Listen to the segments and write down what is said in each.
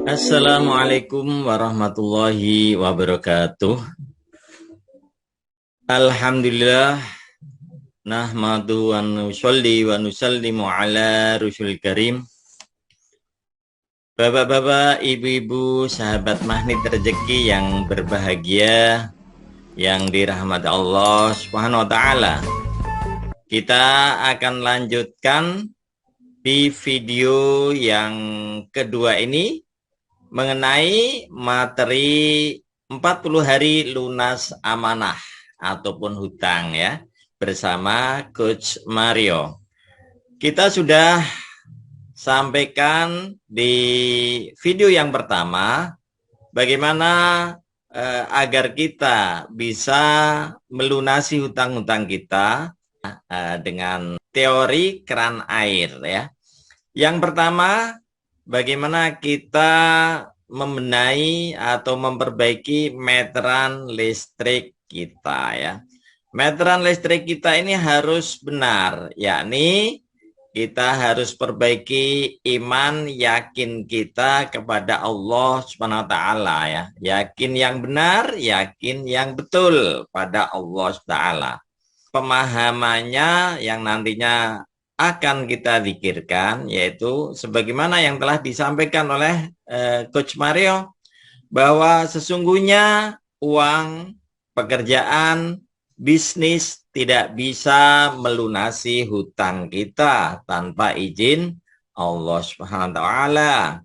Assalamualaikum warahmatullahi wabarakatuh. Alhamdulillah nahmadu wa nusolli wa nusallimu ala rusul karim. Bapak-bapak, ibu-ibu, sahabat magnet rezeki yang berbahagia, yang dirahmati Allah Subhanahu wa taala. Kita akan lanjutkan di video yang kedua ini mengenai materi 40 hari lunas amanah ataupun hutang ya, bersama Coach Mario. Kita sudah sampaikan di video yang pertama bagaimana agar kita bisa melunasi hutang-hutang kita dengan teori keran air ya. Yang pertama, bagaimana kita membenahi atau memperbaiki meteran listrik kita ya. Meteran listrik kita ini harus benar, yakni kita harus perbaiki iman yakin kita kepada Allah Subhanahu wa taala ya. Yakin yang benar, yakin yang betul pada Allah Subhanahu wa taala. Pemahamannya yang nantinya akan kita zikirkan yaitu sebagaimana yang telah disampaikan oleh Coach Mario, bahwa sesungguhnya uang, pekerjaan, bisnis tidak bisa melunasi hutang kita tanpa izin Allah Subhanahu wa taala.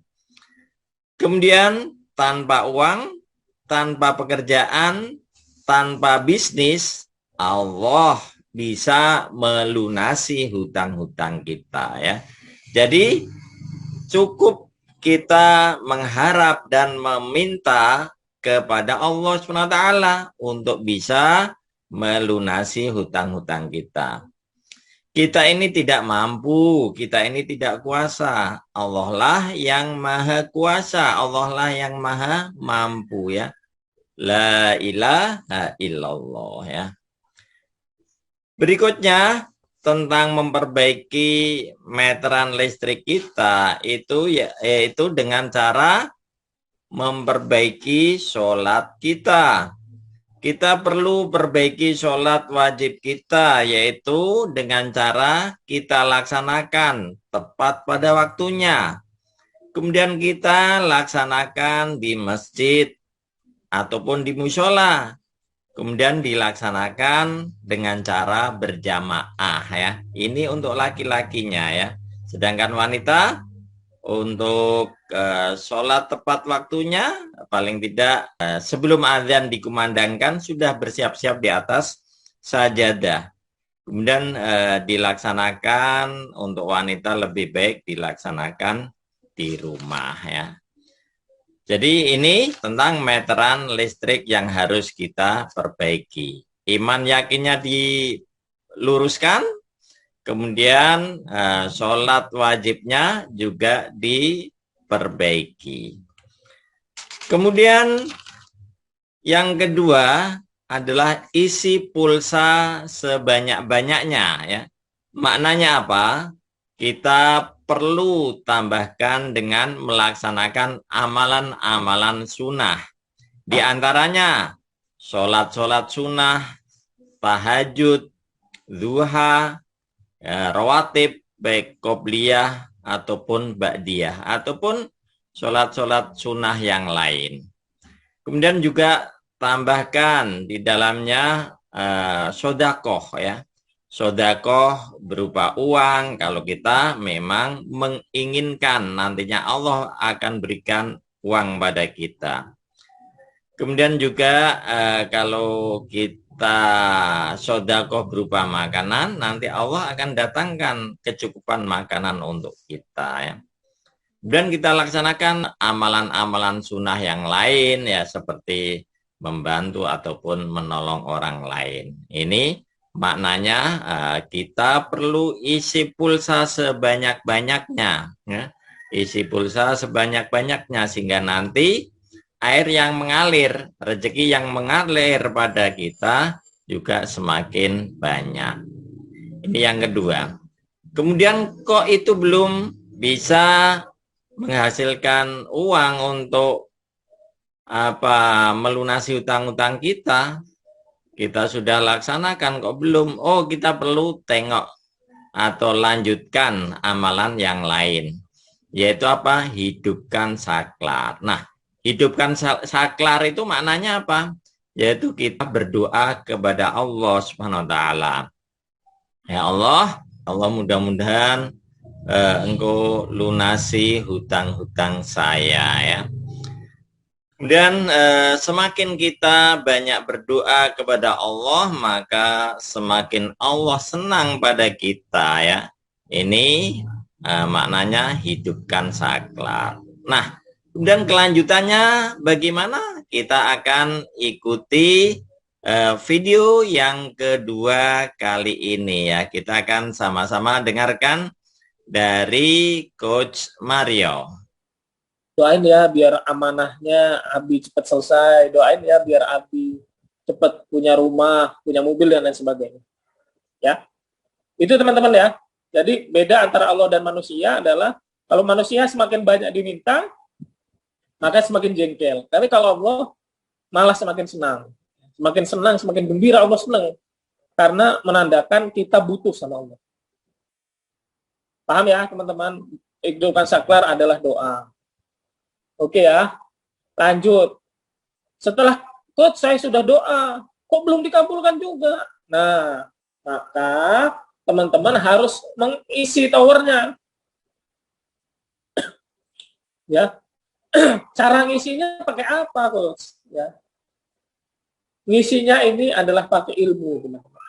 Kemudian tanpa uang, tanpa pekerjaan, tanpa bisnis, Allah bisa melunasi hutang-hutang kita ya. Jadi cukup kita mengharap dan meminta kepada Allah SWT untuk bisa melunasi hutang-hutang kita. Kita ini tidak mampu, kita ini tidak kuasa. Allah lah yang maha kuasa, Allah lah yang maha mampu ya. La ilaha illallah ya. Berikutnya tentang memperbaiki meteran listrik kita itu yaitu dengan cara memperbaiki sholat kita. Kita perlu perbaiki sholat wajib kita yaitu dengan cara kita laksanakan tepat pada waktunya. Kemudian kita laksanakan di masjid ataupun di mushola. Kemudian dilaksanakan dengan cara berjamaah ya. Ini untuk laki-lakinya ya. Sedangkan wanita untuk sholat tepat waktunya paling tidak sebelum azan dikumandangkan sudah bersiap-siap di atas sajadah. Kemudian dilaksanakan untuk wanita lebih baik dilaksanakan di rumah ya. Jadi ini tentang meteran listrik yang harus kita perbaiki. Iman yakinnya diluruskan, kemudian sholat wajibnya juga diperbaiki. Kemudian yang kedua adalah isi pulsa sebanyak-banyaknya ya. Maknanya apa? Kita perlu tambahkan dengan melaksanakan amalan-amalan sunnah. Di antaranya sholat-sholat sunnah, tahajud, duha, rawatib, baik qobliyah ataupun ba'diyah, ataupun sholat-sholat sunnah yang lain. Kemudian juga tambahkan di dalamnya sodakoh ya. Sodakoh berupa uang kalau kita memang menginginkan nantinya Allah akan berikan uang pada kita. Kemudian juga kalau kita sodakoh berupa makanan, nanti Allah akan datangkan kecukupan makanan untuk kita ya. Dan kita laksanakan amalan-amalan sunnah yang lain ya, seperti membantu ataupun menolong orang lain. Ini maknanya kita perlu isi pulsa sebanyak-banyaknya ya. Isi pulsa sebanyak-banyaknya sehingga nanti air yang mengalir, rezeki yang mengalir pada kita juga semakin banyak. Ini yang kedua. Kemudian kok itu belum bisa menghasilkan uang untuk melunasi hutang-hutang kita. Kita sudah laksanakan kok belum. Oh, kita perlu tengok atau lanjutkan amalan yang lain. Yaitu apa? Hidupkan saklar. Nah, hidupkan saklar itu maknanya apa? Yaitu kita berdoa kepada Allah Subhanahu wa taala. Ya Allah, mudah-mudahan engkau lunasi hutang-hutang saya ya. Kemudian semakin kita banyak berdoa kepada Allah, maka semakin Allah senang pada kita ya. Ini maknanya hidupkan saklar. Nah, kemudian kelanjutannya bagaimana? Kita akan ikuti video yang kedua kali ini ya. Kita akan sama-sama dengarkan dari Coach Mario. Doain ya biar amanahnya Abi cepat selesai. Doain ya biar Abi cepat punya rumah, punya mobil dan lain sebagainya. Ya, itu teman-teman ya. Jadi beda antara Allah dan manusia adalah kalau manusia semakin banyak diminta, maka semakin jengkel. Tapi kalau Allah malah semakin senang. Semakin senang, semakin gembira Allah senang. Karena menandakan kita butuh sama Allah. Paham ya teman-teman? Hidupkan saklar adalah doa. Oke ya, lanjut. Setelah coach saya sudah doa, kok belum dikabulkan juga? Nah, maka teman-teman harus mengisi towernya. Ya, cara ngisinya pakai apa, coach? Ya, ngisinya ini adalah pakai ilmu, teman-teman.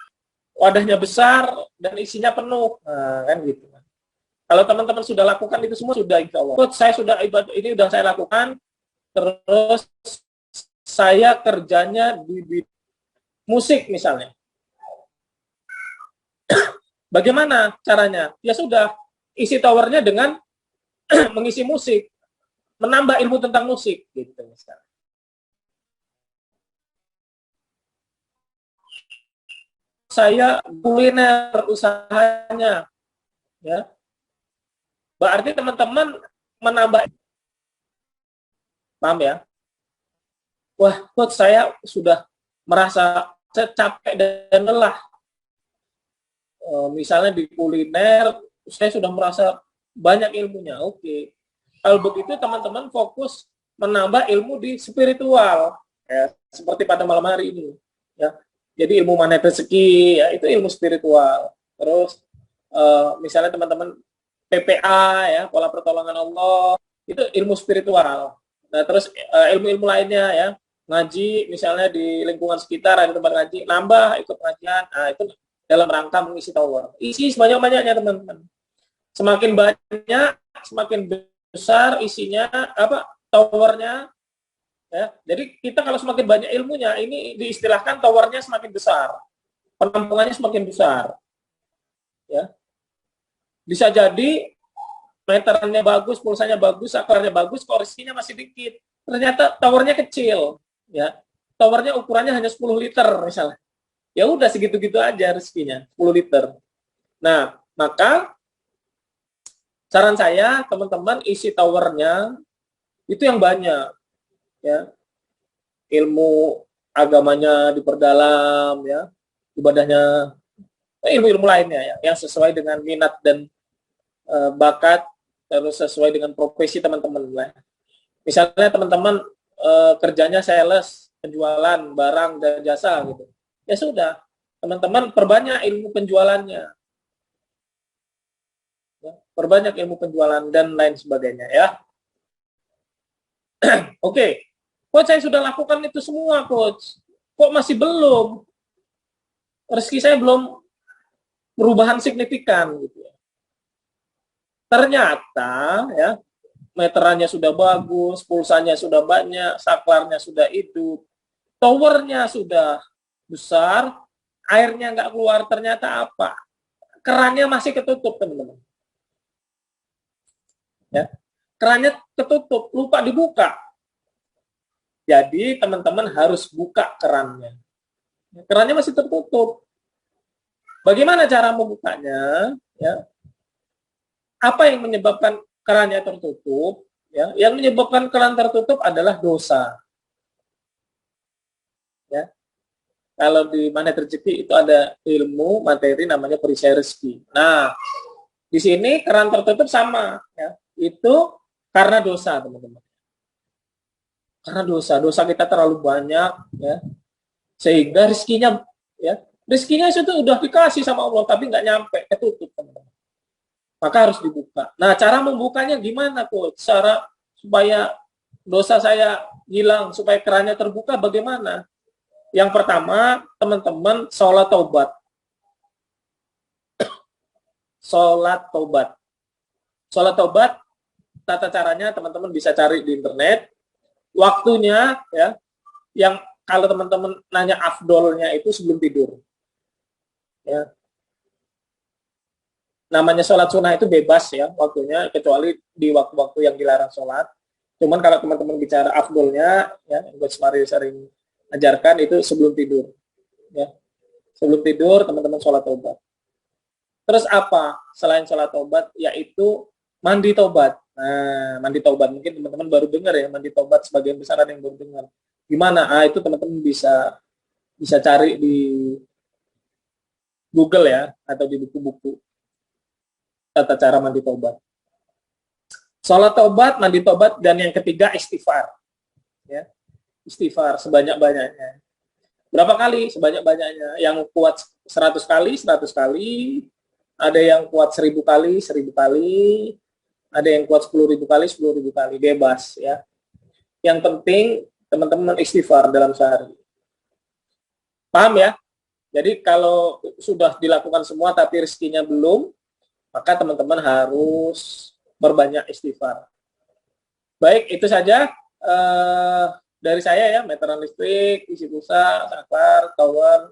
Wadahnya besar dan isinya penuh, nah, kan gitu. Kalau teman-teman sudah lakukan itu semua sudah insya Allah. Coach, saya sudah ibadah ini sudah saya lakukan. Terus saya kerjanya di musik misalnya. Bagaimana caranya? Ya sudah, isi towernya dengan mengisi musik, menambah ilmu tentang musik gitu misalnya. Saya kuliner usahanya, ya. Berarti teman-teman menambah, paham ya? Wah, coach saya sudah merasa capek dan lelah. Misalnya di kuliner, saya sudah merasa banyak ilmunya. Oke. Kalau begitu teman-teman fokus menambah ilmu di spiritual, ya, seperti pada malam hari ini. Ya. Jadi ilmu magnet rezeki, ya, itu ilmu spiritual. Terus misalnya teman-teman PPA, ya, pola pertolongan Allah, itu ilmu spiritual. Nah, terus ilmu-ilmu lainnya, ya, ngaji, misalnya di lingkungan sekitar ada tempat ngaji, nambah ikut pengajian, nah itu dalam rangka mengisi tower. Isi sebanyak-banyaknya teman-teman. Semakin banyak, semakin besar isinya, towernya, ya. Jadi kita kalau semakin banyak ilmunya, ini diistilahkan towernya semakin besar, penampungannya semakin besar, ya. Bisa jadi meterannya bagus, pulsanya bagus, sakarnya bagus, koresinya masih dikit. Ternyata towernya kecil, ya. Towernya ukurannya hanya 10 liter misalnya. Ya udah segitu-gitu aja rezekinya, 10 liter. Nah, maka saran saya teman-teman isi towernya itu yang banyak, ya. Ilmu agamanya diperdalam, ya. Ibadahnya, ilmu-ilmu lainnya ya, yang sesuai dengan minat dan bakat, terus sesuai dengan profesi teman-teman lah. Misalnya teman-teman kerjanya sales, penjualan barang dan jasa gitu. Ya sudah, teman-teman perbanyak ilmu penjualannya. Ya, perbanyak ilmu penjualan dan lain sebagainya ya. Oke. Coach, saya sudah lakukan itu semua, coach. Kok masih belum? Rezeki saya belum perubahan signifikan gitu ya. Ternyata ya, meterannya sudah bagus, pulsanya sudah banyak, saklarnya sudah hidup, towernya sudah besar, airnya nggak keluar, ternyata apa? Kerannya masih ketutup, teman-teman. Ya, kerannya ketutup, lupa dibuka. Jadi teman-teman harus buka kerannya. Kerannya masih tertutup. Bagaimana cara membukanya? Ya, apa yang menyebabkan kerannya tertutup, ya, yang menyebabkan keran tertutup adalah dosa. Ya. Kalau di Magnet Rezeki itu ada ilmu materi namanya perisai rezeki. Nah, di sini keran tertutup sama, ya. Itu karena dosa, teman-teman. Karena dosa kita terlalu banyak, ya, sehingga rezekinya, ya, rezekinya itu udah dikasih sama Allah, tapi nggak nyampe, ketutup, teman-teman. Maka harus dibuka. Nah, cara membukanya gimana, Coach? Cara supaya dosa saya hilang, supaya kerannya terbuka bagaimana? Yang pertama, teman-teman, sholat taubat. Sholat taubat. Sholat taubat, tata caranya teman-teman bisa cari di internet. Waktunya, ya, yang kalau teman-teman nanya afdolnya itu sebelum tidur. Ya. Namanya sholat sunnah itu bebas ya waktunya, kecuali di waktu-waktu yang dilarang sholat. Cuman kalau teman-teman bicara afdolnya, ya, Coach Mario sering ajarkan itu sebelum tidur. Ya. Sebelum tidur, teman-teman sholat taubat. Terus apa? Selain sholat taubat, yaitu mandi taubat. Nah, mandi taubat. Mungkin teman-teman baru dengar ya, mandi taubat sebagian besar ada yang baru dengar. Gimana? Ah, itu teman-teman bisa cari di Google ya, atau di buku-buku tata cara mandi taubat. Sholat taubat, mandi taubat, dan yang ketiga istighfar. Ya. Istighfar sebanyak-banyaknya. Berapa kali? Sebanyak-banyaknya. Yang kuat 100 kali, 100 kali. Ada yang kuat 1000 kali, 1000 kali. Ada yang kuat 10.000 kali, 10.000 kali. Bebas ya. Yang penting teman-teman istighfar dalam sehari. Paham ya? Jadi kalau sudah dilakukan semua tapi rezekinya belum, maka teman-teman harus berbanyak istighfar. Baik, itu saja dari saya ya, meteran listrik, isi pulsa, saklar, tower,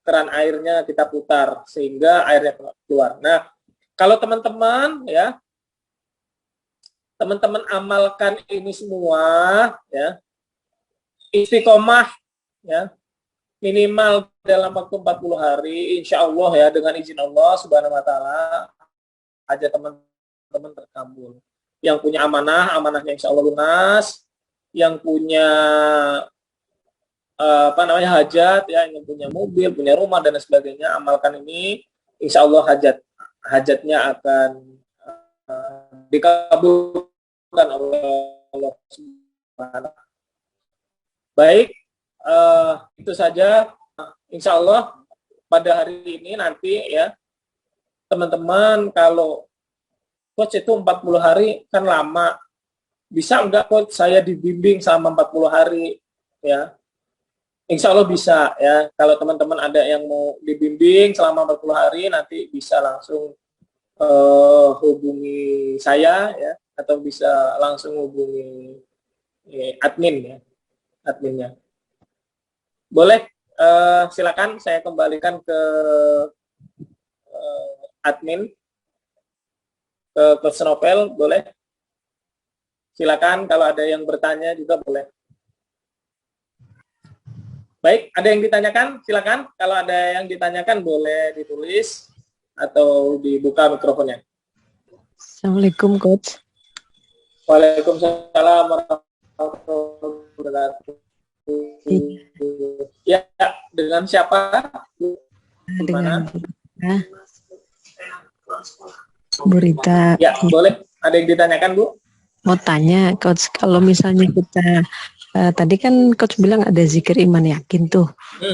keran airnya kita putar sehingga airnya keluar. Nah, kalau teman-teman ya, teman-teman amalkan ini semua ya, istiqomah ya, minimal dalam waktu 40 hari, insya Allah ya, dengan izin Allah Subhanahu wa Ta'ala, aja teman-teman terkabul. Yang punya amanah, amanahnya insya Allah lunas. Yang punya hajat ya, ingin punya mobil, punya rumah dan sebagainya, amalkan ini, insya Allah hajatnya akan dikabulkan oleh Allah Subhanahu. Baik, itu saja. Insya Allah pada hari ini nanti ya, teman-teman, kalau coach itu 40 hari kan lama, bisa enggak coach saya dibimbing sama 40 hari ya? Insya Allah bisa ya. Kalau teman-teman ada yang mau dibimbing selama 40 hari, nanti bisa langsung hubungi saya ya, atau bisa langsung hubungi admin ya, adminnya. Boleh, silakan saya kembalikan ke admin, ke Coach Novel, boleh. Silakan kalau ada yang bertanya juga boleh. Baik, ada yang ditanyakan? Silakan. Kalau ada yang ditanyakan boleh ditulis atau dibuka mikrofonnya. Assalamualaikum, Coach. Waalaikumsalam warahmatullahi wabarakatuh. Ya, dengan siapa? Dengan Bu Rita. Ya, boleh. Ada yang ditanyakan, Bu? Mau tanya, Coach, kalau misalnya kita tadi kan Coach bilang ada zikir iman yakin tuh.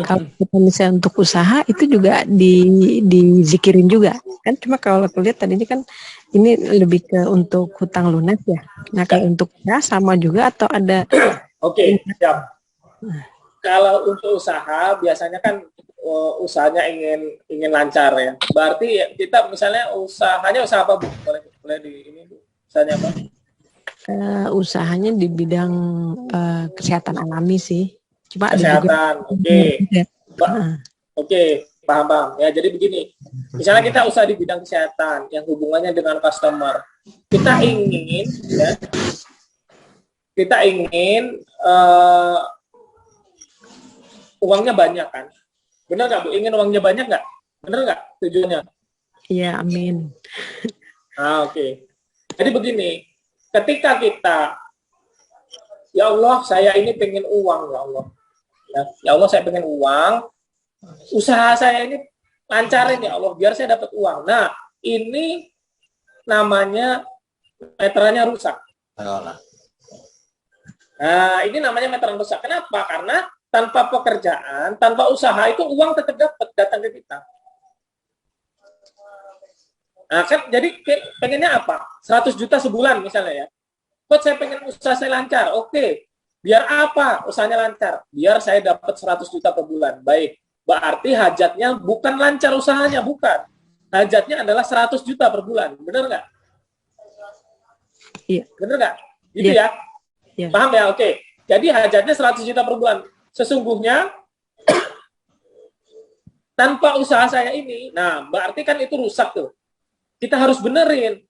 Kalau kita misalnya untuk usaha itu juga dizikirin juga kan? Cuma kalau aku lihat tadinya kan ini lebih ke untuk hutang lunas ya. Nah kalau untuk ya sama juga atau ada? Oke, siap. Kalau untuk usaha biasanya kan usahanya ingin lancar ya. Berarti kita misalnya usahanya usaha apa, Bu? Boleh di ini, Bu. Usahanya apa? Usahanya di bidang kesehatan alami sih. Cuma kesehatan, oke. Oke, paham. Ya, jadi begini. Misalnya kita usaha di bidang kesehatan yang hubungannya dengan customer. Kita ingin uangnya banyak kan? Benar nggak, Bu? Ingin uangnya banyak nggak? Benar nggak tujuannya? Iya, amin. Oke. Jadi begini, ketika kita, ya Allah, saya ini pengen uang, ya Allah. Ya Allah, saya pengen uang, usaha saya ini lancarin ya Allah, biar saya dapat uang. Nah, ini namanya meterannya rusak. Nah, ini namanya meteran rusak. Kenapa? Karena tanpa pekerjaan, tanpa usaha itu uang tetap dapat datang ke kita. Nah, kan jadi pengennya apa? 100 juta sebulan misalnya ya. Coach, saya pengen usaha saya lancar. Oke. Biar apa usahanya lancar? Biar saya dapat 100 juta per bulan. Baik. Berarti hajatnya bukan lancar usahanya, bukan. Hajatnya adalah 100 juta per bulan. Benar nggak? Iya. Benar nggak? Gitu Iya. ya? Iya. Paham ya? Oke. Jadi hajatnya 100 juta per bulan. Sesungguhnya tanpa usaha saya ini, nah berarti kan itu rusak tuh. Kita harus benerin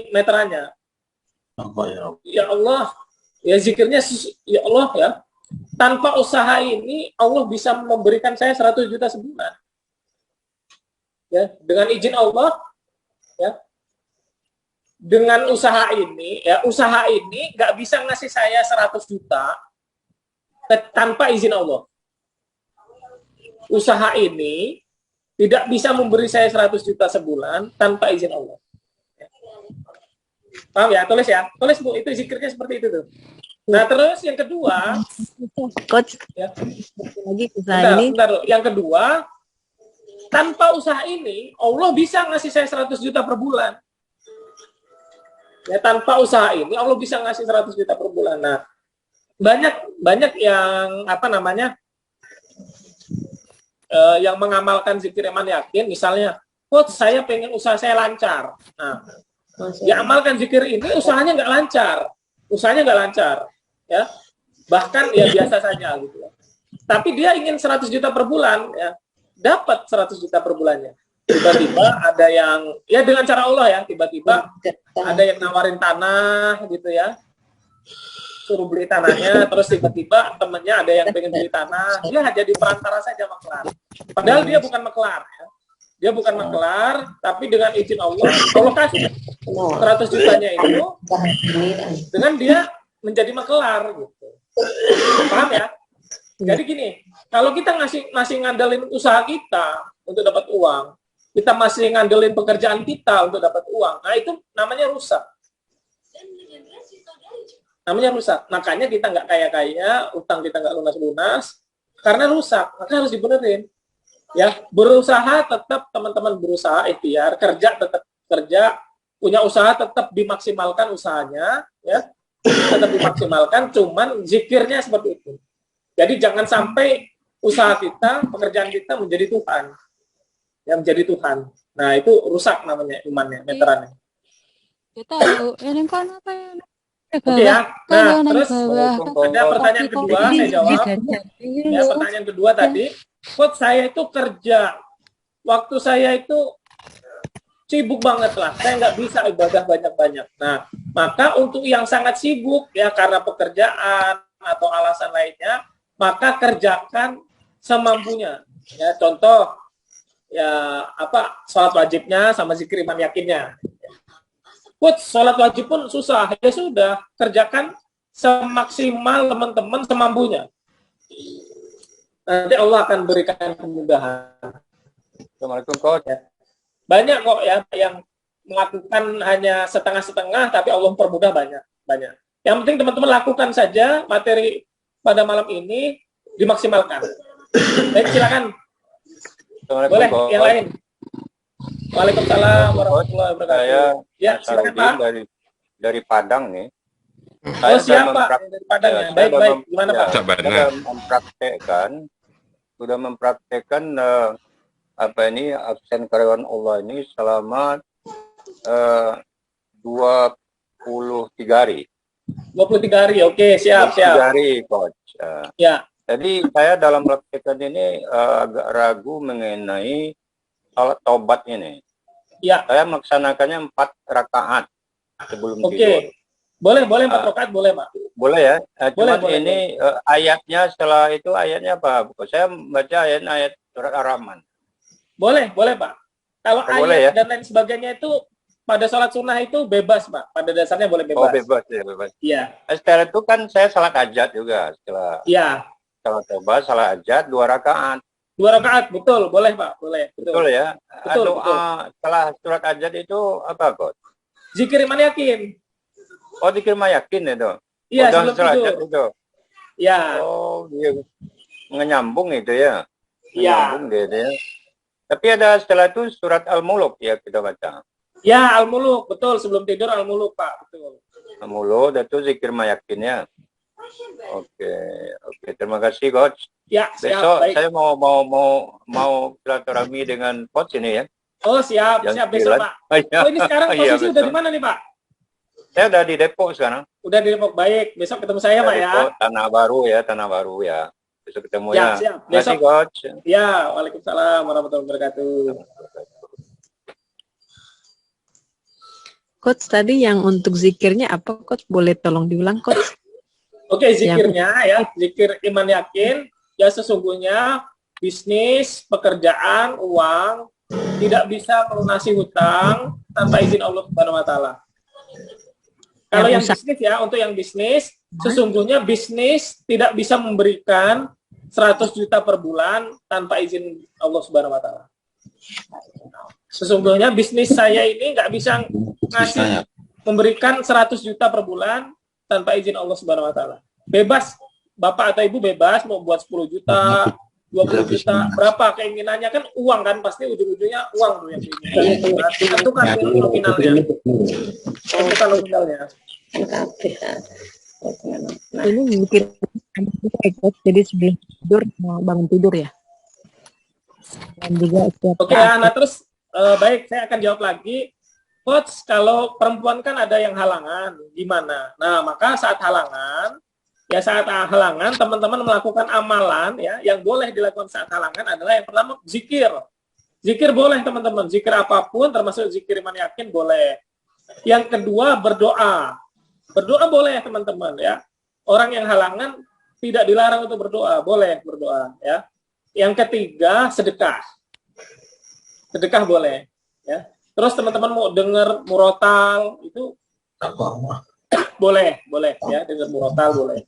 meterannya. Ya Allah, ya zikirnya, ya Allah ya. Tanpa usaha ini, Allah bisa memberikan saya 100 juta sebulan. Ya, dengan izin Allah, ya. Dengan usaha ini, ya usaha ini nggak bisa ngasih saya 100 juta tanpa izin Allah. Usaha ini tidak bisa memberi saya 100 juta sebulan tanpa izin Allah. Paham ya? Tulis ya. Tulis Bu, itu zikirnya seperti itu tuh. Nah, terus yang kedua, Coach, ya. lagi usaha ini. Bentar. Yang kedua, tanpa usaha ini, Allah bisa ngasih saya 100 juta per bulan. Ya, tanpa usaha ini, Allah bisa ngasih 100 juta per bulan. Nah, banyak yang yang mengamalkan zikir iman yakin, misalnya, coach saya pengen usaha saya lancar. Nah, dia amalkan zikir ini, usahanya nggak lancar, ya. Bahkan ya biasa saja gitu. Tapi dia ingin 100 juta per bulan, ya, dapat 100 juta per bulannya. Tiba-tiba ada yang, ya dengan cara Allah ya, tiba-tiba ada yang nawarin tanah gitu ya. Suruh beli tanahnya, terus tiba-tiba temennya ada yang pengen beli tanah, dia jadi perantara saja maklar. Padahal dia bukan maklar, ya. Dia bukan maklar, tapi dengan izin Allah, Allah kasih 100 jutanya itu dengan dia menjadi maklar gitu. Paham ya? Jadi gini, kalau kita masih ngandelin usaha kita untuk dapat uang, kita masih ngandelin pekerjaan kita untuk dapat uang, nah itu namanya rusak. Makanya kita nggak kaya-kaya, utang kita nggak lunas-lunas, karena rusak. Maka harus dibenerin. Ya, berusaha tetap, teman-teman berusaha ikhtiar, kerja tetap kerja, punya usaha tetap dimaksimalkan usahanya, ya, tetap dimaksimalkan. Cuman zikirnya seperti itu. Jadi jangan sampai usaha kita, pekerjaan kita menjadi Tuhan, ya, menjadi Tuhan. Nah itu rusak namanya imannya, meterannya. Kita ini kan apa ya? Oke ya. Nah, terus ada pertanyaan kedua, saya jawab. Ya, pertanyaan kedua tadi, coach saya itu kerja, waktu saya itu sibuk banget lah, saya nggak bisa ibadah banyak-banyak. Nah, maka untuk yang sangat sibuk ya karena pekerjaan atau alasan lainnya, maka kerjakan semampunya. Ya, contoh ya sholat wajibnya sama zikir iman yakinnya. Coach, sholat wajib pun susah, ya sudah, kerjakan semaksimal teman-teman semampunya. Nanti Allah akan berikan kemudahan. Assalamualaikum Coach. Ya. Banyak kok ya yang melakukan hanya setengah-setengah, tapi Allah mempermudah banyak. Yang penting teman-teman lakukan saja materi pada malam ini dimaksimalkan. Baik, silakan. Boleh, Coach. yang lain. Waalaikumsalam warahmatullahi wabarakatuh. Saya ya, silakan Pak. Dari Padang nih. Oh siapa dari Padang ya? Baik. Gimana Pak? Sudah mempraktekkan absen karyawan Allah ini selama 23 hari. 23 hari, oke, siap. 23 hari, Coach. Ya. Jadi saya dalam praktekan ini agak ragu mengenai salat taubat ini. Ya. Saya melaksanakannya 4 rakaat sebelum tidur. Boleh 4 rakaat, boleh Pak. Boleh ya. Cuman boleh. ini ayatnya setelah itu ayatnya apa? Saya baca ayat surat Ar-Rahman. Boleh Pak. Kalau ayat boleh, ya? dan lain sebagainya itu pada sholat sunnah itu bebas, Pak. Pada dasarnya boleh Oh, bebas. bebas ya, bebas. Iya. Setelah itu kan saya salat hajat juga. Iya. Setelah tobat, salat hajat 2 rakaat. 2 rakaat, betul. Boleh, Pak. Boleh. Betul ya? Betul, Doa setelah surat hajat itu apa, Coach? Zikir iman yakin. Oh, dikir yakin itu? Iya, doa sebelum surat tidur. hajat itu? Ya. Oh, dia menyambung itu ya? Iya. Menyambung dia itu ya. Tapi ada setelah itu surat Al-Muluk ya kita baca. Ya, Al-Muluk. Betul, sebelum tidur Al-Muluk, Pak. Betul. Al-Muluk, itu zikir yakinnya. Oke, terima kasih Coach. Ya, siap. Besok Baik. saya mau silaturahmi dengan Coach ini ya. Oh, siap. Yang Siap besok, 9. Pak. Iya. Oh, ini sekarang Iya, posisi udah besok. di mana nih, Pak? Saya udah di Depok sekarang. Udah di Depok. Baik. Besok ketemu saya, Pak, ya. Depok, Tanah Baru ya. Besok ketemu ya. Siap. Terima kasih Coach. Ya, waalaikumsalam warahmatullahi wabarakatuh. Coach tadi yang untuk zikirnya apa Coach? Boleh tolong diulang Coach? Oke, zikirnya ya, zikir iman yakin, ya sesungguhnya bisnis, pekerjaan, uang tidak bisa melunasi hutang tanpa izin Allah Subhanahu wa taala. Kalau yang bisnis ya, untuk yang bisnis, sesungguhnya bisnis tidak bisa memberikan 100 juta per bulan tanpa izin Allah Subhanahu wa taala. Sesungguhnya bisnis saya ini nggak bisa ngasih memberikan 100 juta per bulan tanpa izin Allah Subhanahu wa taala. Bebas, Bapak atau Ibu bebas mau buat 10 juta, 20 juta, berapa keinginannya, kan uang kan, pasti ujung-ujungnya uang tuh yang keinginan. Tentukan nominalnya. Tentukan nominalnya. Ini zikir Coach, jadi sebelum tidur bangun tidur ya. Dan juga Oke, nah terus baik, saya akan jawab lagi. Coach, kalau perempuan kan ada yang halangan, gimana? Nah, maka saat halangan, teman-teman melakukan amalan ya, yang boleh dilakukan saat halangan adalah yang pertama zikir. Zikir boleh teman-teman, zikir apapun termasuk zikir iman yakin boleh. Yang kedua berdoa. Berdoa boleh teman-teman ya. Orang yang halangan tidak dilarang untuk berdoa, boleh berdoa ya. Yang ketiga sedekah. Sedekah boleh ya. Terus teman-teman mau dengar murotal itu boleh ya, dengar murotal boleh.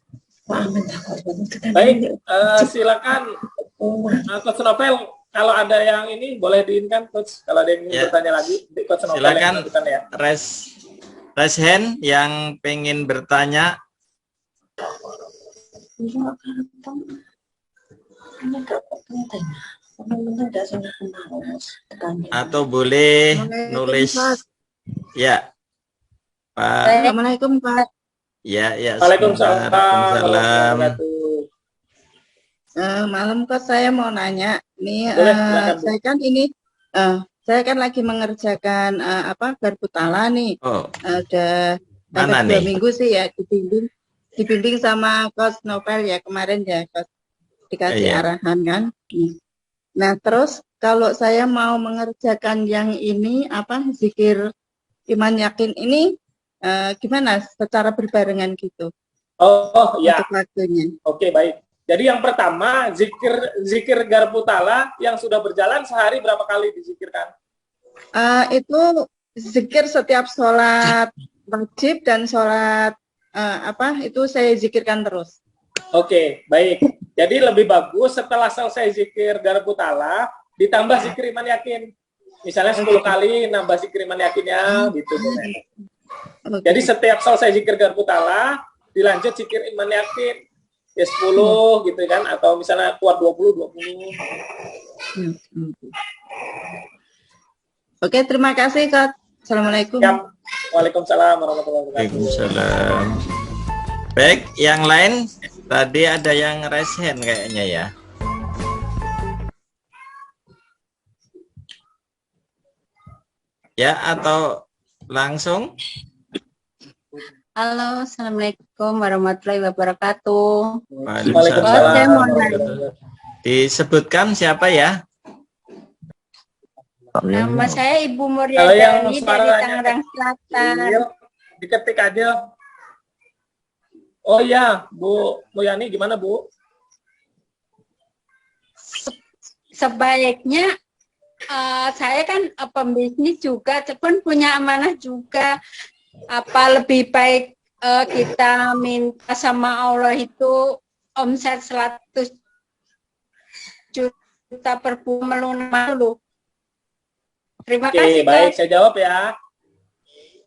Baik, silakan Coach Novel, kalau ada yang ini boleh diinkan Coach, kalau ada yang ingin bertanya lagi Coach Novel. Silakan ya. raise hand yang pengen bertanya. Atau boleh nulis. Ya, Pak. Assalamualaikum Pak. Ya. Waalaikumsalam. Malam Coach, saya mau nanya. Nih, Boleh, saya kan lagi mengerjakan Garbutala nih. Oh. Udah Mana 2 nih? minggu sih ya dibimbing sama Coach Novel ya kemarin ya, Coach, dikasih arahan kan. Nah terus kalau saya mau mengerjakan yang ini zikir iman yakin ini gimana secara berbarengan gitu? Oh ya. Untuk waktunya. Oke, baik. Jadi yang pertama zikir Garbutala yang sudah berjalan sehari berapa kali dizikirkan? Itu zikir setiap sholat wajib dan sholat itu saya zikirkan terus. Oke, baik. Jadi lebih bagus setelah selesai zikir Garbutala ditambah zikir iman yakin. Misalnya 10 kali nambah zikir iman yakinnya gitu. Jadi setiap selesai zikir Garbutala dilanjut zikir iman yakin. Ya 10 gitu kan, atau misalnya kuat 20. Oke, terima kasih Kak. Assalamualaikum. Ya. Waalaikumsalam warahmatullahi wabarakatuh. Waalaikumsalam. Baik, yang lain tadi ada yang raise hand kayaknya ya. Ya, atau langsung? Halo, Assalamualaikum warahmatullahi wabarakatuh. Waalaikumsalam. Saya mau nanya. Disebutkan siapa ya? Nama saya Ibu Kalau yang Muryadani dari suaranya Tangerang Selatan. Diketik aja. Oh ya, Bu Mulyani, gimana Bu? Sebaiknya saya kan pembisnis juga, pun punya amanah juga. Apa lebih baik kita minta sama Allah itu omset 100 juta per bulan melunak dulu. Terima kasih. Baik, saya jawab ya.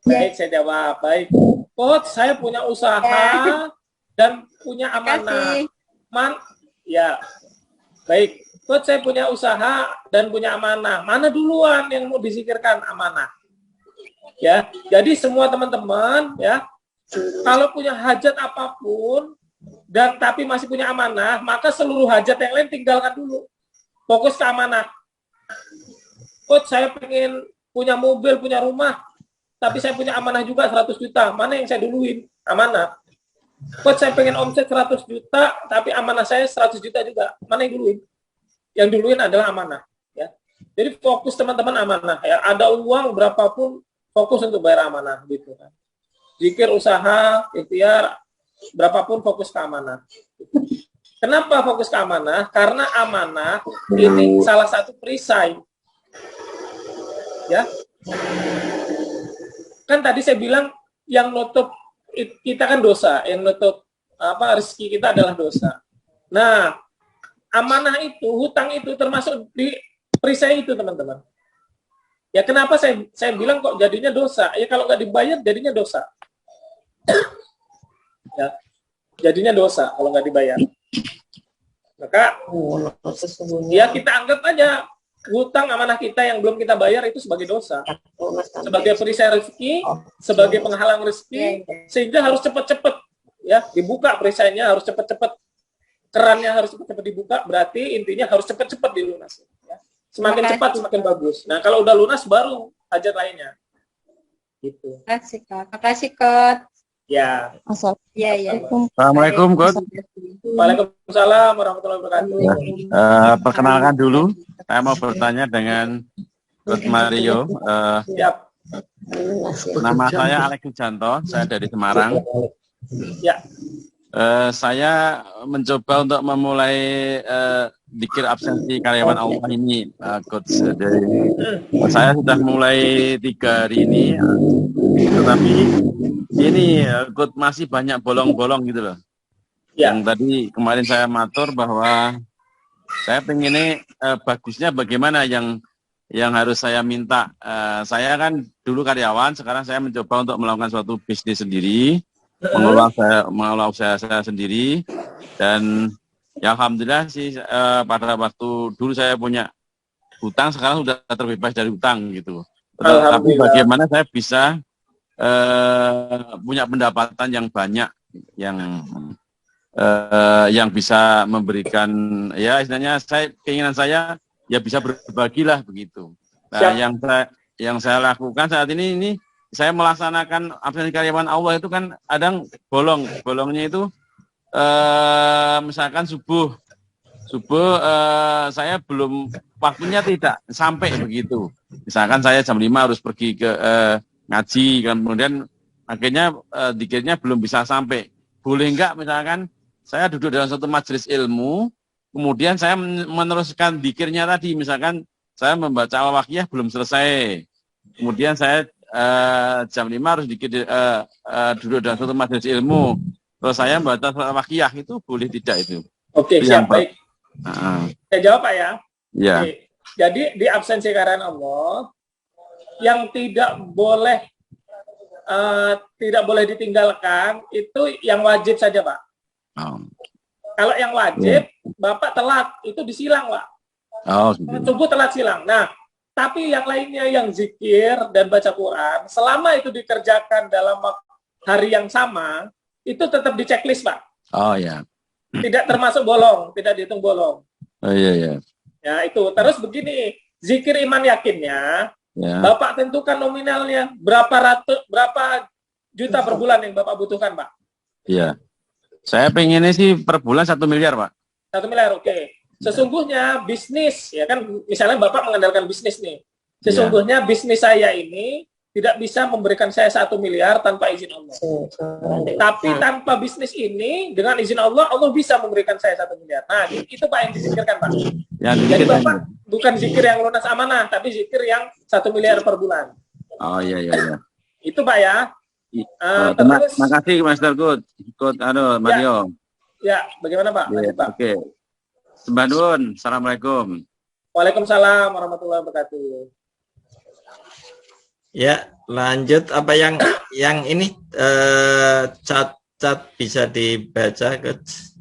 Baik, saya jawab. Baik. Coach, saya punya usaha dan punya amanah. Ya. Baik. Coach, saya punya usaha dan punya amanah. Mana duluan yang mau disikirkan? Amanah. Ya. Jadi semua teman-teman ya, kalau punya hajat apapun dan tapi masih punya amanah, maka seluruh hajat yang lain tinggalkan dulu. Fokus ke amanah. Coach, saya pengen punya mobil, punya rumah, tapi saya punya amanah juga 100 juta. Mana yang saya duluin? Amanah. Coach, saya pengen omset 100 juta, tapi amanah saya 100 juta juga. Mana yang duluin? Yang duluin adalah amanah. Ya. Jadi fokus teman-teman amanah. Ya. Ada uang berapapun, fokus untuk bayar amanah. Gitu kan. Zikir, usaha, ikhtiar, berapapun fokus ke amanah. Kenapa fokus ke amanah? Karena amanah ini salah satu perisai. Ya, kan tadi saya bilang yang nutup kita kan dosa, yang nutup rezeki kita adalah dosa. Nah, amanah itu, hutang itu termasuk di perisai itu, teman-teman. Ya, kenapa saya bilang kok jadinya dosa? Ya, kalau nggak dibayar jadinya dosa. Ya, jadinya dosa kalau nggak dibayar. Maka ya kita anggap aja hutang amanah kita yang belum kita bayar itu sebagai dosa, sebagai perisai rezeki, sebagai penghalang rezeki, sehingga harus cepat-cepat ya dibuka perisainya, harus cepat-cepat, kerannya harus cepat-cepat dibuka, berarti intinya harus cepat-cepat dilunasi. Ya. Semakin cepat semakin bagus. Nah, kalau udah lunas baru hajat lainnya. Gitu. Terima kasih, Kak. Ya. Ya. Assalamualaikum, Coach. Waalaikumsalam warahmatullahi wabarakatuh. Perkenalkan dulu, saya mau bertanya dengan Coach Mario. Siap. Nama saya Alex Janto, saya dari Semarang. Ya. Saya mencoba untuk memulai dikir absensi karyawan Allah ini, Coach. Saya sudah mulai 3 hari ini, tetapi ini Coach masih banyak bolong-bolong gitu loh. Ya. Yang tadi kemarin saya matur bahwa saya pengen bagusnya bagaimana yang harus saya minta. Saya kan dulu karyawan, sekarang saya mencoba untuk melakukan suatu bisnis sendiri, mengelola usaha saya sendiri, dan ya alhamdulillah sih pada waktu dulu saya punya hutang, sekarang sudah terbebas dari hutang gitu. Tapi bagaimana saya bisa punya pendapatan yang banyak, yang bisa memberikan, ya istilahnya keinginan saya ya bisa berbagi lah begitu. Nah, yang saya lakukan saat ini saya melaksanakan absensi karyawan Allah itu kan kadang bolongnya itu misalkan subuh saya belum waktunya tidak sampai begitu. Misalkan saya jam 5 harus pergi ke ngaji, kemudian akhirnya dikirnya belum bisa sampai. Boleh enggak misalkan saya duduk dalam suatu majelis ilmu, kemudian saya meneruskan dikirnya tadi, misalkan saya membaca al-Waqiah belum selesai, kemudian saya jam 5 harus duduk dalam suatu majelis ilmu, terus saya membaca al-Waqiah, itu boleh tidak itu? Oke, siap, baik. Saya jawab Pak ya. Ya. Oke. Jadi di absensi karyawan Allah yang tidak boleh ditinggalkan itu yang wajib saja Pak. Kalau yang wajib Bapak telat itu disilang Pak. Subuh telat silang. Nah, tapi yang lainnya yang zikir dan baca Quran, selama itu dikerjakan dalam hari yang sama, itu tetap di checklist Pak. Oh ya. Tidak termasuk bolong, tidak dihitung bolong. Oh iya. Ya itu. Terus begini, zikir iman yakinnya, Bapak tentukan nominalnya berapa juta per bulan yang Bapak butuhkan Pak. Iya. Saya pengennya sih per bulan 1 miliar Pak. 1 miliar, oke. Sesungguhnya bisnis, ya kan, misalnya Bapak mengandalkan bisnis nih. Sesungguhnya bisnis saya ini tidak bisa memberikan saya 1 miliar tanpa izin Allah. Tapi tanpa bisnis ini, dengan izin Allah, Allah bisa memberikan saya 1 miliar. Nah, itu Pak yang dipikirkan Pak. Jadi bukan zikir yang lunas amanah, tapi zikir yang 1 miliar per bulan. Oh iya iya iya. Itu Pak ya. Terima kasih Master Good. Mario. Ya, bagaimana Pak? Ya, Pak. Oke. Sembah nuwun. Assalamualaikum. Waalaikumsalam warahmatullahi wabarakatuh. Ya, lanjut apa yang ini cat bisa dibaca, Coach?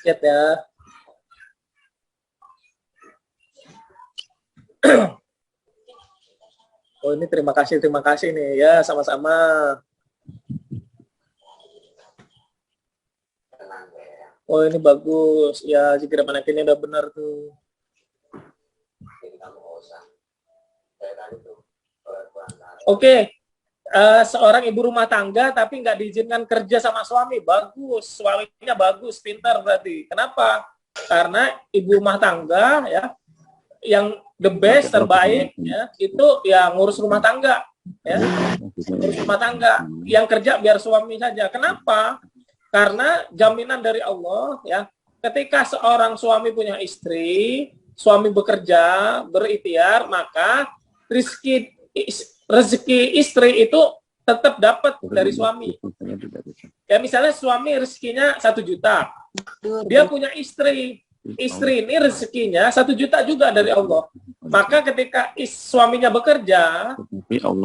Lihat ya. Oh ini terima kasih nih ya, sama-sama. Oh ini bagus ya, zikir manakin udah benar tuh. Oke, seorang ibu rumah tangga tapi nggak diizinkan kerja sama suami, bagus, suaminya bagus, pintar berarti. Kenapa? Karena ibu rumah tangga ya, yang the best terbaik ya, itu ya ngurus rumah tangga ya, ngurus rumah tangga. Yang kerja biar suami saja. Kenapa? Karena jaminan dari Allah ya, ketika seorang suami punya istri, suami bekerja, berikhtiar, maka rezeki istri itu tetap dapat dari suami. Ya misalnya suami rezekinya 1 juta, dia punya istri ini rezekinya 1 juta juga dari Allah. Maka ketika suaminya bekerja,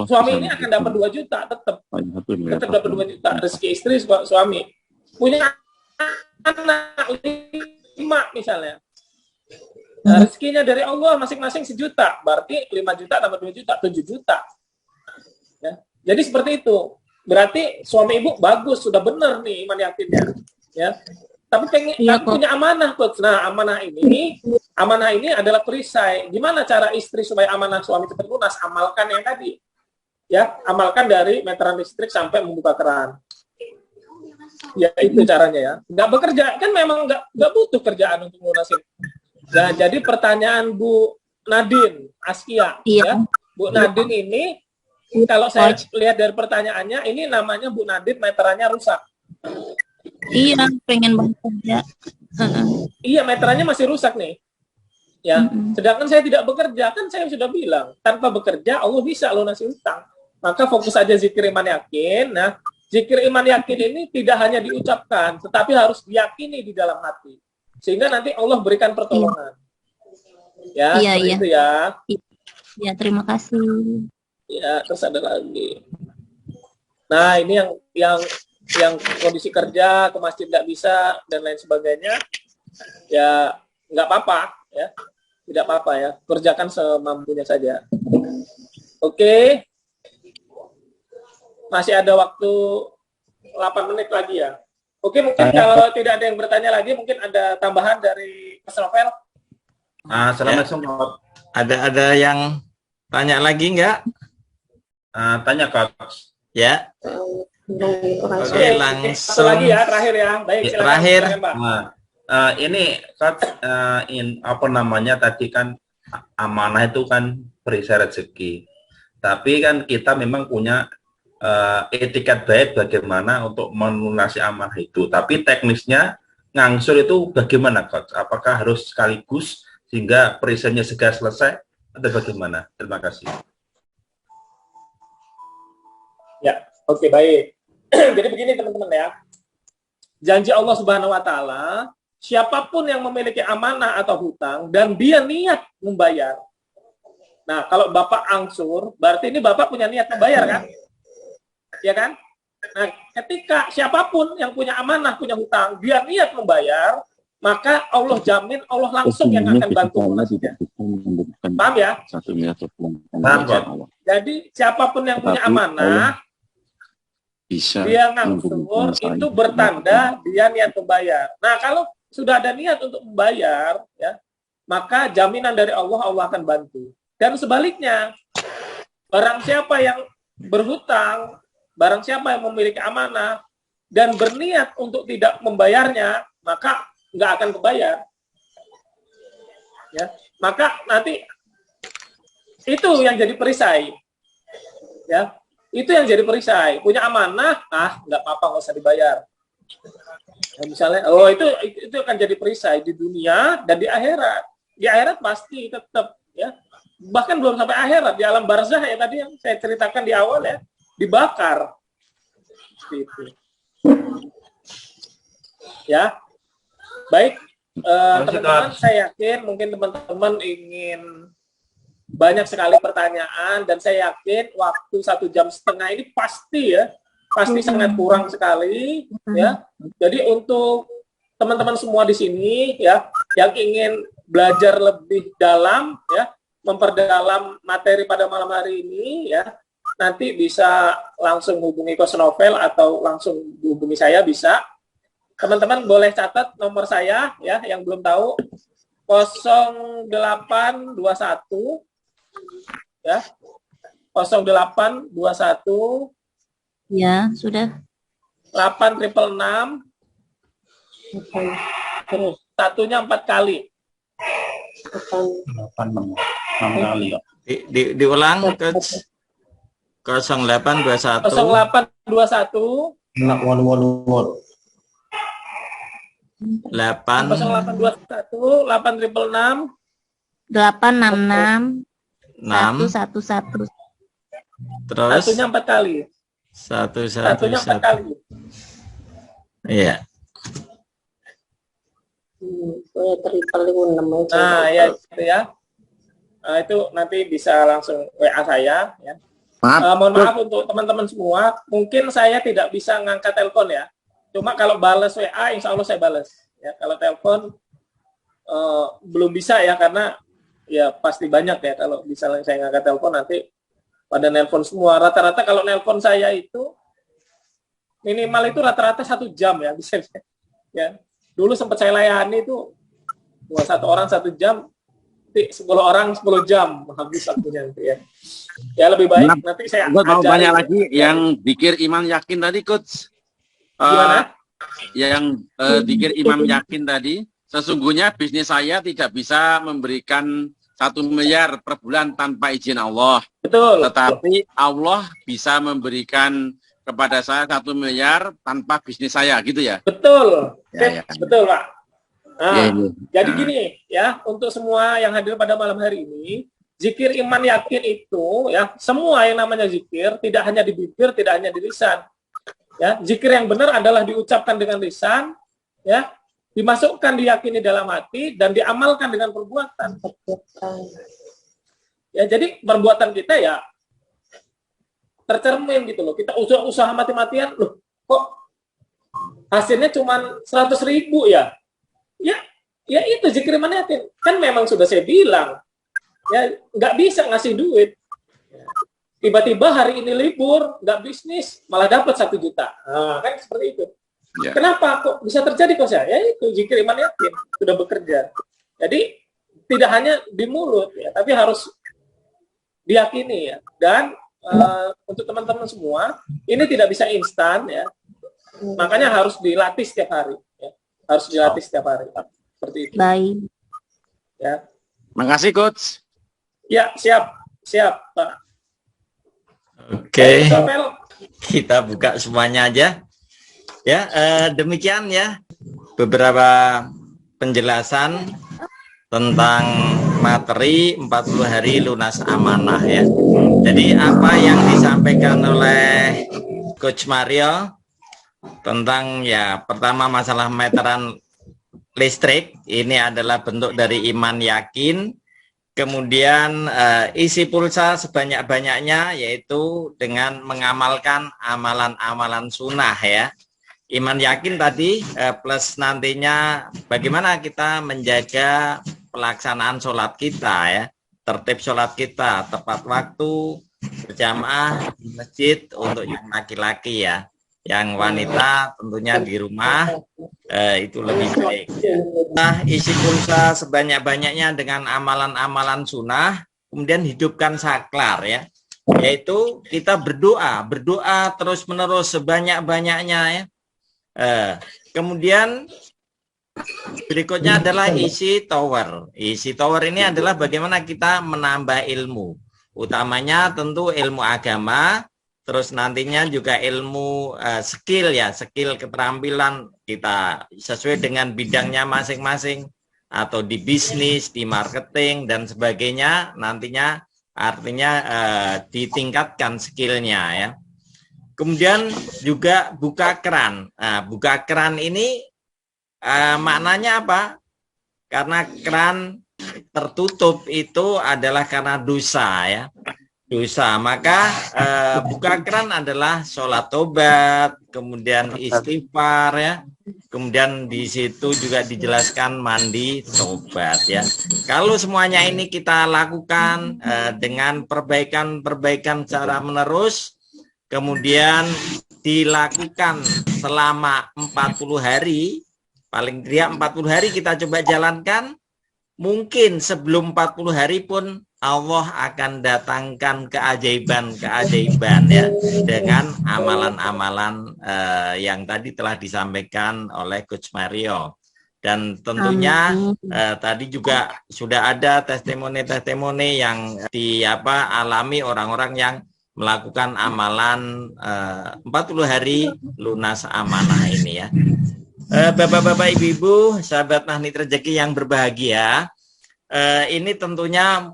suami ini akan dapat 2 juta tetap dapat 2 juta rezeki istri suami. Punya anak 5 misalnya, nah, rezekinya dari Allah masing-masing 1 juta, berarti 5 juta tambah 2 juta 7 juta ya. Jadi seperti itu, berarti suami ibu bagus, sudah benar nih iman yakinnya ya. Tapi punya amanah, Coach. Nah, amanah ini adalah perisai. Gimana cara istri supaya amanah suami cepat lunas? Amalkan yang tadi. Ya, amalkan dari meteran listrik sampai membuka keran. Ya, itu caranya ya. Nggak bekerja, kan memang nggak butuh kerjaan untuk lunasin. Nah, jadi pertanyaan Bu Nadine Askia, ya. Bu Nadine ini, kalau saya lihat dari pertanyaannya, ini namanya Bu Nadine meterannya rusak. Iya, pengen banget kerja. Iya, meterannya masih rusak nih. Ya, sedangkan saya tidak bekerja, kan saya sudah bilang, tanpa bekerja Allah bisa lunasi utang. Maka fokus aja zikir iman yakin. Nah, zikir iman yakin ini tidak hanya diucapkan, tetapi harus diyakini di dalam hati. Sehingga nanti Allah berikan pertolongan. Ya, Iya. itu ya. Ya, terima kasih. Ya, terus ada lagi. Nah, ini yang kondisi kerja, ke masjid nggak bisa, dan lain sebagainya, ya nggak apa-apa, ya. Tidak apa-apa ya, kerjakan semampunya saja. Oke. Masih ada waktu 8 menit lagi ya. Oke, mungkin kalau tidak ada yang bertanya lagi, mungkin ada tambahan dari Mas Novel. Assalamualaikum. Ada yang tanya lagi nggak? Tanya Coach. Ya. Oke, langsung. Satu lagi ya, terakhir ya. Baik, silakan. Terakhir. Silakan, Pak. Ini Coach, apa namanya tadi kan amanah itu kan perisai rezeki. Tapi kan kita memang punya etiket baik bagaimana untuk melunasi amanah itu. Tapi teknisnya ngangsur itu bagaimana, Coach? Apakah harus sekaligus sehingga perisainya segera selesai atau bagaimana? Terima kasih. Ya, oke, baik. Jadi begini teman-teman ya. Janji Allah Subhanahu wa taala, siapapun yang memiliki amanah atau hutang dan dia niat membayar. Nah, kalau Bapak angsur, berarti ini Bapak punya niat membayar kan? Ya kan? Nah, ketika siapapun yang punya amanah, punya hutang, dia niat membayar, maka Allah jamin, Allah langsung yang akan bantu lunasinya. Paham ya? Paham, Pak. Jadi siapapun yang punya amanah, dia ngangsur, itu bertanda dia niat membayar. Nah, kalau sudah ada niat untuk membayar, ya, maka jaminan dari Allah, Allah akan bantu. Dan sebaliknya, barang siapa yang berhutang, barang siapa yang memiliki amanah dan berniat untuk tidak membayarnya, maka nggak akan kebayar. Ya, maka nanti itu yang jadi perisai. Ya, itu yang jadi perisai. Punya amanah, nggak apa-apa, nggak usah dibayar. Ya, misalnya, itu akan jadi perisai di dunia dan di akhirat. Di akhirat pasti tetap ya. Bahkan belum sampai akhirat, di alam barzah ya tadi yang saya ceritakan di awal ya, dibakar. Seperti itu. Ya. Baik, teman-teman, saya yakin mungkin teman-teman ingin banyak sekali pertanyaan dan saya yakin waktu 1,5 jam ini pasti sangat kurang sekali ya. Jadi untuk teman-teman semua di sini ya yang ingin belajar lebih dalam ya, memperdalam materi pada malam hari ini ya, nanti bisa langsung hubungi Coach Novel atau langsung hubungi saya bisa. Teman-teman boleh catat nomor saya ya yang belum tahu 0821 ya 0821 Ya, sudah. 8666 terus satunya 4 kali. 6 kali ya. Diulang ke 0821 0821 8 0821 8666 866 6 111. terus satunya 4 kali. Satunya 4 kali. Iya. Nah, ya gitu ya. Nah, itu nanti bisa langsung WA saya ya. Mohon maaf untuk teman-teman semua, mungkin saya tidak bisa ngangkat telepon ya. Cuma kalau balas WA, insya Allah saya balas. Ya, kalau telepon belum bisa ya, karena ya pasti banyak ya. Kalau misalnya saya ngangkat telepon nanti pada nelpon semua. Rata-rata kalau nelpon saya itu minimal itu rata-rata 1 jam ya bisa. Ya, dulu sempat saya layani itu satu orang 1 jam, 10 orang 10 jam habis waktunya ya. Ya lebih baik nanti saya Coach, mau ajarin. banyak lagi yang dikir iman yakin tadi, Coach. Gimana? Yang dikir imam yakin tadi, sesungguhnya bisnis saya tidak bisa memberikan 1 miliar per bulan tanpa izin Allah. Betul. Tetapi Allah bisa memberikan kepada saya 1 miliar tanpa bisnis saya, gitu ya? Betul. Ya, ya. Betul, Pak. Nah, Ya, ya. jadi gini ya, untuk semua yang hadir pada malam hari ini, zikir iman yakin itu ya, semua yang namanya zikir tidak hanya di bibir, tidak hanya di lisan. Ya, zikir yang benar adalah diucapkan dengan lisan, ya, dimasukkan diyakini dalam hati dan diamalkan dengan perbuatan. Ya, jadi perbuatan kita ya tercermin gitu loh. Kita usaha mati-matian, loh, kok hasilnya cuma 100.000 ya? Ya itu zikir iman yakin. Kan memang sudah saya bilang, ya nggak bisa ngasih duit. Tiba-tiba hari ini libur, nggak bisnis, malah dapat 1 juta. Nah, kan seperti itu. Ya. Kenapa kok bisa terjadi kok saya? Ya itu zikir iman yakin sudah bekerja. Jadi tidak hanya di mulut ya, tapi harus diyakini ya. Dan untuk teman-teman semua, ini tidak bisa instan ya. Makanya harus dilatih setiap hari. Ya. Harus dilatih setiap hari. Seperti itu. Baik. Ya. Makasih, Coach. Ya, siap, Pak. Oke, kita buka semuanya aja. Ya, demikian ya beberapa penjelasan tentang materi 40 hari lunas amanah ya. Jadi apa yang disampaikan oleh Coach Mario tentang ya pertama masalah meteran listrik ini adalah bentuk dari iman yakin. Kemudian isi pulsa sebanyak-banyaknya yaitu dengan mengamalkan amalan-amalan sunnah ya. Iman yakin tadi plus nantinya bagaimana kita menjaga pelaksanaan sholat kita ya. Tertib sholat kita tepat waktu berjamaah di masjid untuk yang laki-laki ya. Yang wanita tentunya di rumah itu lebih baik. Nah, isi pulsa sebanyak-banyaknya dengan amalan-amalan sunnah, kemudian hidupkan saklar ya, yaitu kita berdoa terus-menerus sebanyak-banyaknya ya. Kemudian berikutnya adalah isi tower. Isi tower ini adalah bagaimana kita menambah ilmu, utamanya tentu ilmu agama. terus nantinya juga ilmu skill ya, skill keterampilan kita sesuai dengan bidangnya masing-masing, atau di bisnis, di marketing dan sebagainya, nantinya artinya ditingkatkan skillnya ya. Kemudian juga buka keran. Nah, buka keran ini maknanya apa? Karena keran tertutup itu adalah karena dosa ya. Dosa, maka buka keran adalah sholat tobat, kemudian istighfar ya. Kemudian di situ juga dijelaskan mandi tobat ya. Kalau semuanya ini kita lakukan dengan perbaikan-perbaikan secara menerus, kemudian dilakukan selama 40 hari, paling tidak 40 hari kita coba jalankan, mungkin sebelum 40 hari pun Allah akan datangkan keajaiban-keajaiban ya, dengan amalan-amalan yang tadi telah disampaikan oleh Coach Mario. Dan tentunya tadi juga sudah ada testimoni-testimoni yang alami orang-orang yang melakukan amalan 40 hari lunas amanah ini ya. Bapak-bapak, ibu-ibu, sahabat Magnet Rezeki yang berbahagia, ini tentunya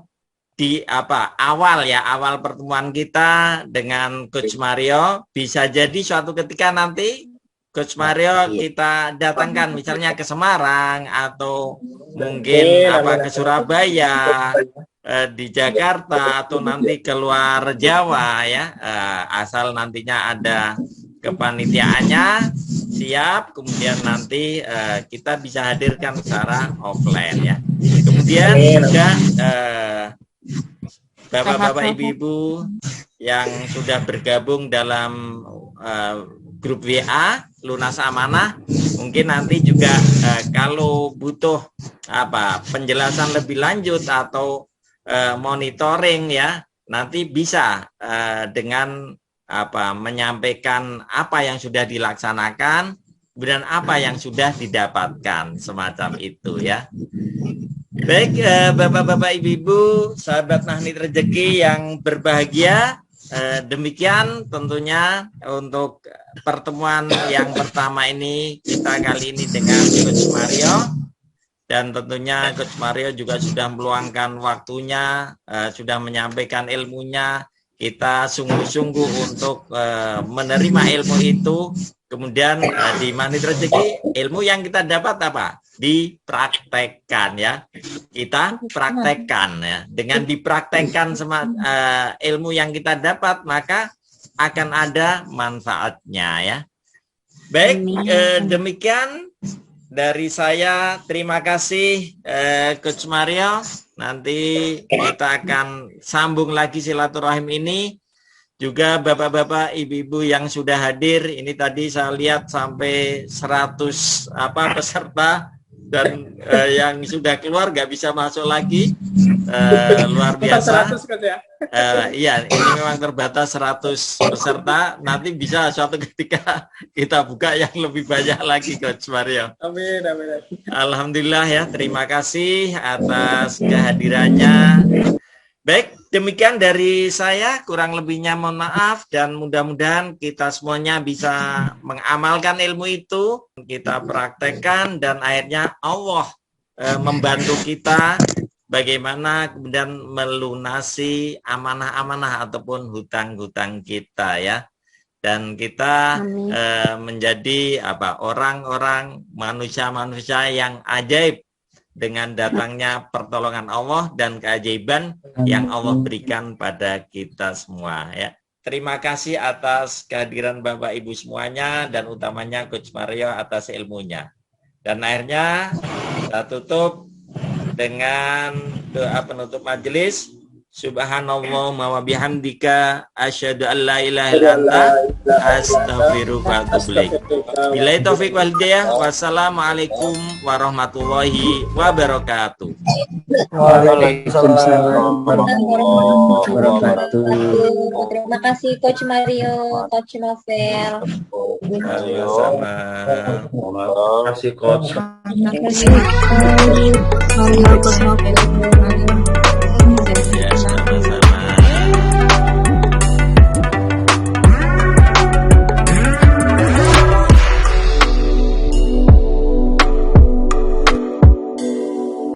di awal pertemuan kita dengan Coach Mario, bisa jadi suatu ketika nanti Coach Mario kita datangkan misalnya ke Semarang atau mungkin ke Surabaya, di Jakarta, atau nanti keluar Jawa ya, asal nantinya ada kepanitiaannya siap, kemudian nanti kita bisa hadirkan secara offline ya. Kemudian juga bapak-bapak, ibu-ibu yang sudah bergabung dalam grup WA Lunas Amanah, mungkin nanti juga kalau butuh penjelasan lebih lanjut atau monitoring ya, nanti bisa dengan menyampaikan apa yang sudah dilaksanakan, kemudian apa yang sudah didapatkan, semacam itu ya. Baik, bapak-bapak, ibu-ibu, sahabat Magnet Rezeki yang berbahagia, demikian tentunya untuk pertemuan yang pertama ini kita kali ini dengan Coach Mario. Dan tentunya Coach Mario juga sudah meluangkan waktunya, sudah menyampaikan ilmunya. Kita sungguh-sungguh untuk menerima ilmu itu. Kemudian di Magnet Rezeki, ilmu yang kita dapat dipraktekkan ya. Kita praktekkan ya. Dengan dipraktekkan ilmu yang kita dapat, maka akan ada manfaatnya ya. Baik, demikian dari saya. Terima kasih Coach Mario. Nanti kita akan sambung lagi silaturahim ini. Juga bapak-bapak, ibu-ibu yang sudah hadir, ini tadi saya lihat sampai 100 peserta, dan yang sudah keluar nggak bisa masuk lagi. Luar biasa. 100 kan ya? Iya, ini memang terbatas 100 peserta. Nanti bisa suatu ketika kita buka yang lebih banyak lagi, Coach Mario. Amin, amin. Alhamdulillah ya, terima kasih atas kehadirannya. Baik, demikian dari saya, kurang lebihnya mohon maaf, dan mudah-mudahan kita semuanya bisa mengamalkan ilmu itu, kita praktekkan, dan akhirnya Allah membantu kita bagaimana kemudian melunasi amanah-amanah ataupun hutang-hutang kita ya. Dan kita menjadi orang-orang, manusia-manusia yang ajaib dengan datangnya pertolongan Allah dan keajaiban yang Allah berikan pada kita semua ya. Terima kasih atas kehadiran Bapak Ibu semuanya, dan utamanya Coach Mario atas ilmunya. Dan akhirnya kita tutup dengan doa penutup majelis. Subhanallahumma wa bihamdika asyhadu an la ilaha illa anta astaghfiruka wa atubu ilaik. Billahi taufik wal hidayah. Wassalamualaikum warahmatullahi wabarakatuh. Waalaikumsalam warahmatullahi wabarakatuh. Terima kasih Coach Mario, Coach Novel. Sama. Terima kasih Coach. Terima kasih. Ya, sama-sama.